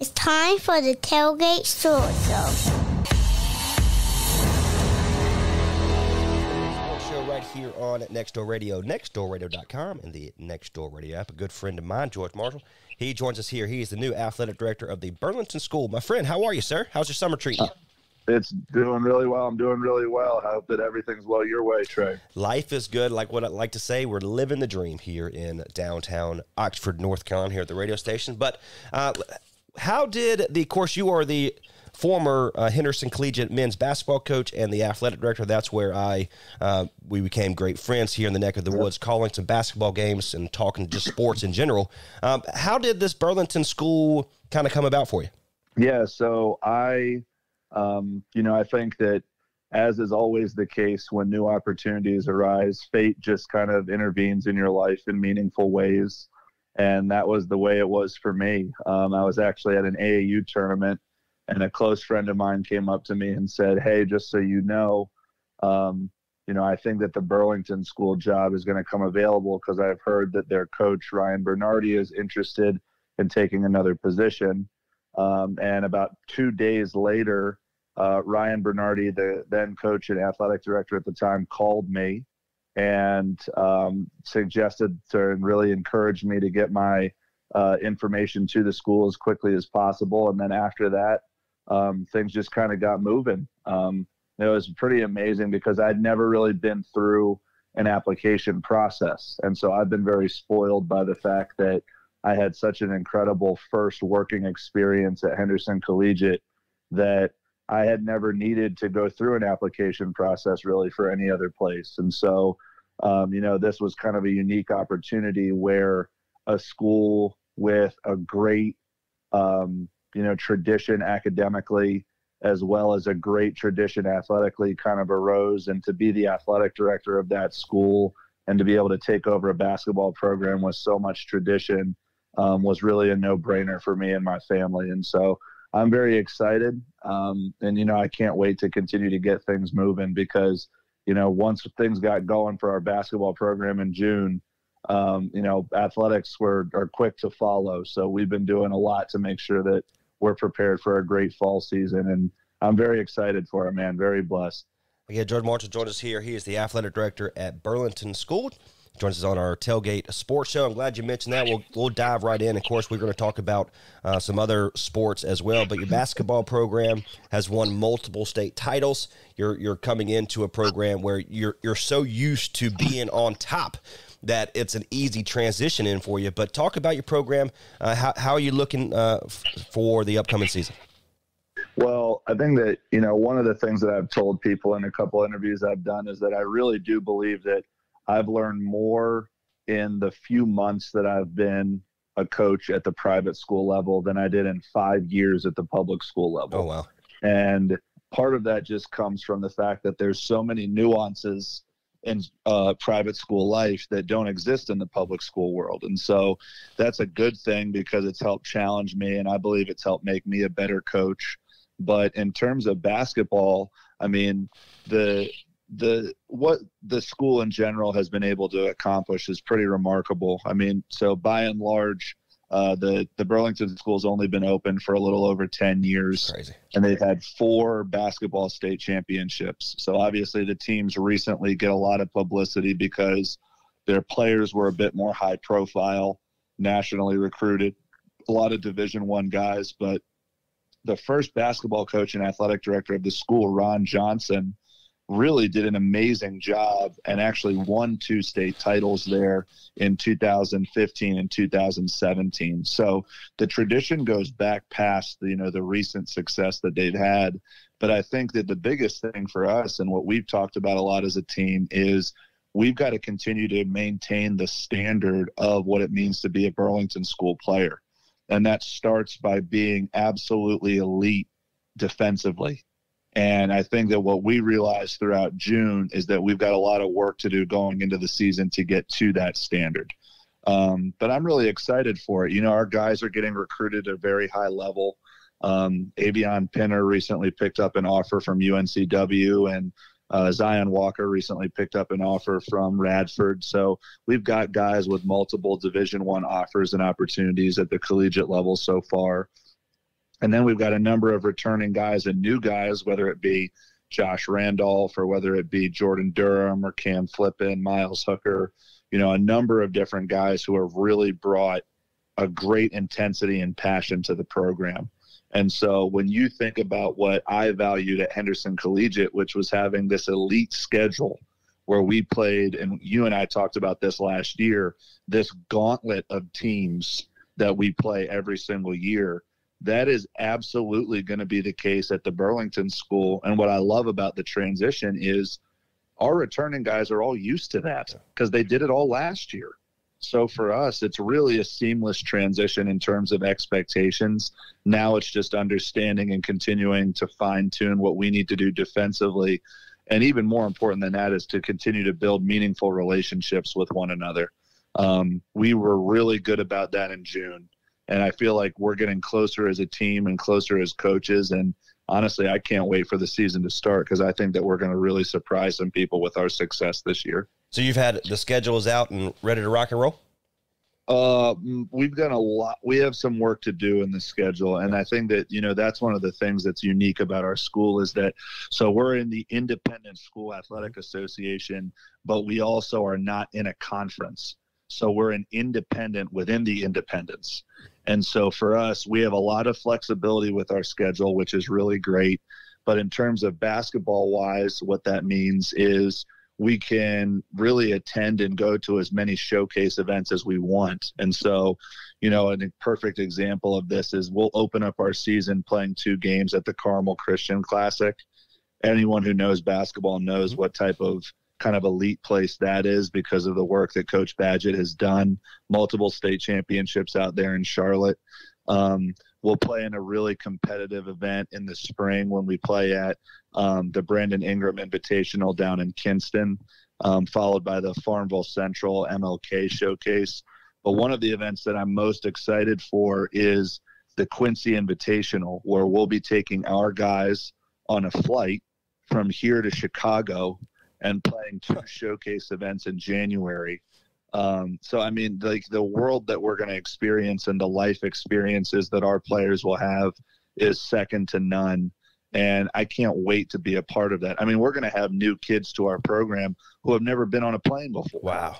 It's time for the Tailgate Sports Show. Show right here on Nextdoor Radio, nextdoorradio.com, and the Nextdoor Radio app. A good friend of mine, George Marshall, he joins us here. He is the new athletic director of the Burlington School. My friend, how are you, sir? How's your summer treating you? It's doing really well. I'm doing really well. I hope that everything's well your way, Trey. Life is good. Like what I like to say, we're living the dream here in downtown Oxford, North Carolina, here at the radio station. But how did of course, you are the former Henderson Collegiate men's basketball coach and the athletic director. That's where we became great friends here in the neck of the woods, calling some basketball games and talking just sports in general. How did this Burlington School kind of come about for you? Yeah, so I think that, as is always the case when new opportunities arise, fate just kind of intervenes in your life in meaningful ways. And that was the way it was for me. I was actually at an AAU tournament, and a close friend of mine came up to me and said, "Hey, just so you know, I think that the Burlington School job is going to come available because I've heard that their coach, Ryan Bernardi, is interested in taking another position." And about 2 days later, Ryan Bernardi, the then coach and athletic director at the time, called me and suggested and really encouraged me to get my information to the school as quickly as possible. And then after that, things just kind of got moving. It was pretty amazing because I'd never really been through an application process. And so I've been very spoiled by the fact that I had such an incredible first working experience at Henderson Collegiate that I had never needed to go through an application process really for any other place. And so, this was kind of a unique opportunity where a school with a great, tradition academically, as well as a great tradition athletically, kind of arose. And to be the athletic director of that school and to be able to take over a basketball program with so much tradition was really a no-brainer for me and my family. And so I'm very excited. I can't wait to continue to get things moving because, once things got going for our basketball program in June, athletics are quick to follow. So we've been doing a lot to make sure that we're prepared for a great fall season. And I'm very excited for it, man. Very blessed. Again, George Marshall joins us here. He is the athletic director at Burlington School. Joins us on our Tailgate Sports Show. I'm glad you mentioned that. We'll dive right in. Of course, we're going to talk about some other sports as well. But your basketball program has won multiple state titles. You're coming into a program where you're so used to being on top that it's an easy transition in for you. But talk about your program. How are you looking for the upcoming season? Well, I think that, one of the things that I've told people in a couple interviews I've done is that I really do believe that I've learned more in the few months that I've been a coach at the private school level than I did in 5 years at the public school level. Oh, wow. And part of that just comes from the fact that there's so many nuances in private school life that don't exist in the public school world. And so that's a good thing because it's helped challenge me, and I believe it's helped make me a better coach. But in terms of basketball, I mean, what the school in general has been able to accomplish is pretty remarkable. I mean, so by and large, the Burlington School's only been open for a little over 10 years. Crazy. And they've had 4 basketball state championships. So obviously the teams recently get a lot of publicity because their players were a bit more high profile, nationally recruited, a lot of Division I guys. But the first basketball coach and athletic director of the school, Ron Johnson, really did an amazing job and actually won 2 state titles there in 2015 and 2017. So the tradition goes back past the recent success that they've had. But I think that the biggest thing for us and what we've talked about a lot as a team is we've got to continue to maintain the standard of what it means to be a Burlington School player. And that starts by being absolutely elite defensively. And I think that what we realized throughout June is that we've got a lot of work to do going into the season to get to that standard. But I'm really excited for it. Our guys are getting recruited at a very high level. Avion Pinner recently picked up an offer from UNCW, and Zion Walker recently picked up an offer from Radford. So we've got guys with multiple Division I offers and opportunities at the collegiate level so far. And then we've got a number of returning guys and new guys, whether it be Josh Randolph or whether it be Jordan Durham or Cam Flippin, Miles Hooker, a number of different guys who have really brought a great intensity and passion to the program. And so when you think about what I valued at Henderson Collegiate, which was having this elite schedule where we played, and you and I talked about this last year, this gauntlet of teams that we play every single year, that is absolutely going to be the case at the Burlington School. And what I love about the transition is our returning guys are all used to that because they did it all last year. So for us, it's really a seamless transition in terms of expectations. Now it's just understanding and continuing to fine-tune what we need to do defensively. And even more important than that is to continue to build meaningful relationships with one another. We were really good about that in June. And I feel like we're getting closer as a team and closer as coaches. And honestly, I can't wait for the season to start because I think that we're going to really surprise some people with our success this year. So you've had the schedules out and ready to rock and roll? We've done a lot. We have some work to do in the schedule. And I think that, that's one of the things that's unique about our school is that, so we're in the Independent School Athletic Association, but we also are not in a conference. So we're an independent within the independents. And so for us, we have a lot of flexibility with our schedule, which is really great. But in terms of basketball wise, what that means is we can really attend and go to as many showcase events as we want. And so, a perfect example of this is we'll open up our season playing 2 games at the Carmel Christian Classic. Anyone who knows basketball knows what type of kind of elite place that is because of the work that Coach Badgett has done, multiple state championships out there in Charlotte. We'll play in a really competitive event in the spring when we play at the Brandon Ingram Invitational down in Kinston, followed by the Farmville Central MLK Showcase. But one of the events that I'm most excited for is the Quincy Invitational, where we'll be taking our guys on a flight from here to Chicago and playing 2 showcase events in January. So, I mean, the world that we're going to experience and the life experiences that our players will have is second to none. And I can't wait to be a part of that. I mean, we're going to have new kids to our program who have never been on a plane before. Wow.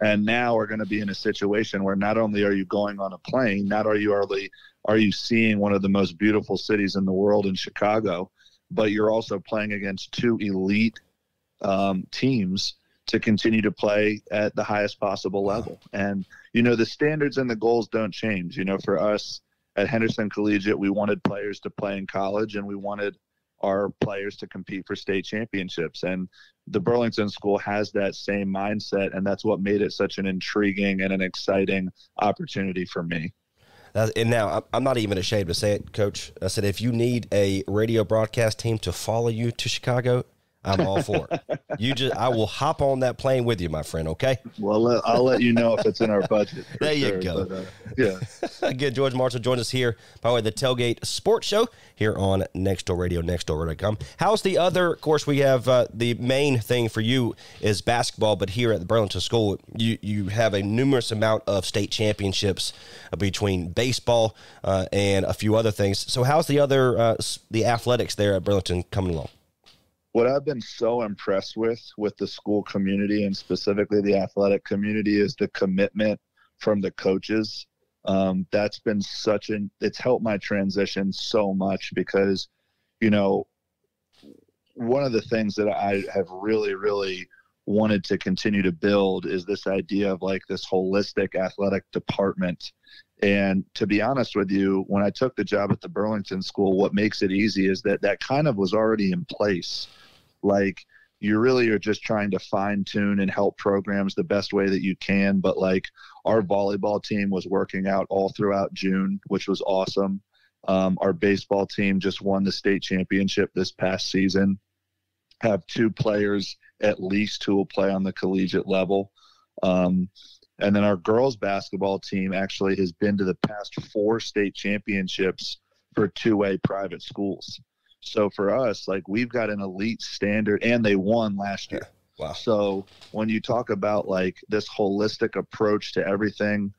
And now we're going to be in a situation where not only are you going on a plane, not are you seeing one of the most beautiful cities in the world in Chicago, but you're also playing against 2 elite teams to continue to play at the highest possible level. And, the standards and the goals don't change. For us at Henderson Collegiate, we wanted players to play in college and we wanted our players to compete for state championships. And the Burlington School has that same mindset. And that's what made it such an intriguing and an exciting opportunity for me. And now I'm not even ashamed to say it, Coach. I said, if you need a radio broadcast team to follow you to Chicago, I'm all for it. I will hop on that plane with you, my friend. Okay. Well, I'll let you know if it's in our budget. There you go. But, yeah. Again, George Marshall joins us here by the way, the Tailgate Sports Show here on Nextdoor Radio, nextdoor.com. How's the other? Of course, we have the main thing for you is basketball, but here at the Burlington School, you have a numerous amount of state championships between baseball and a few other things. So, how's the other the athletics there at Burlington coming along? What I've been so impressed with the school community and specifically the athletic community is the commitment from the coaches. That's been it's helped my transition so much because, one of the things that I have really, really wanted to continue to build is this idea of like this holistic athletic department. And to be honest with you, when I took the job at the Burlington School, what makes it easy is that kind of was already in place. Like you really are just trying to fine tune and help programs the best way that you can. But like our volleyball team was working out all throughout June, which was awesome. Our baseball team just won the state championship this past season, have 2 players at least who will play on the collegiate level. And then our girls basketball team actually has been to the past 4 state championships for 2A private schools. So for us, like we've got an elite standard and they won last year. Wow. So when you talk about like this holistic approach to everything,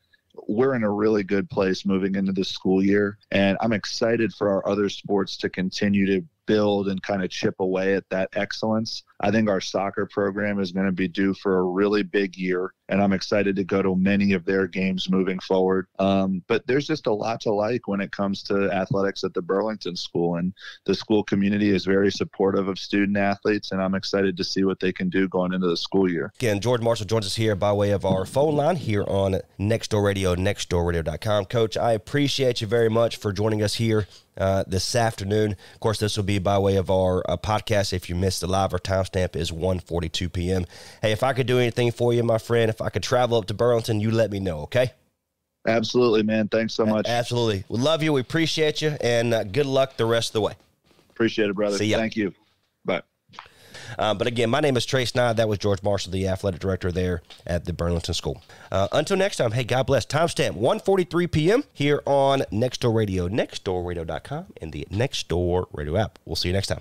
we're in a really good place moving into the school year. And I'm excited for our other sports to continue to build and kind of chip away at that excellence. I think our soccer program is going to be due for a really big year, and I'm excited to go to many of their games moving forward. But there's just a lot to like when it comes to athletics at the Burlington School, and the school community is very supportive of student athletes, and I'm excited to see what they can do going into the school year. Again, George Marshall joins us here by way of our phone line here on Next Door Radio, nextdoorradio.com. Coach, I appreciate you very much for joining us here this afternoon. Of course, this will be by way of our podcast. If you missed the live, our timestamp is 1:42 p.m. Hey, if I could do anything for you, my friend, if I could travel up to Burlington, you let me know, okay? Absolutely, man. Thanks so much. Absolutely. We love you. We appreciate you, and good luck the rest of the way. Appreciate it, brother. See ya. Thank you. Bye. But again, my name is Trace Nye. That was George Marshall, the athletic director there at the Burlington School. Until next time, hey, God bless. Timestamp 1:43 p.m. here on Next Door Radio, nextdoorradio.com, and the Next Door Radio app. We'll see you next time.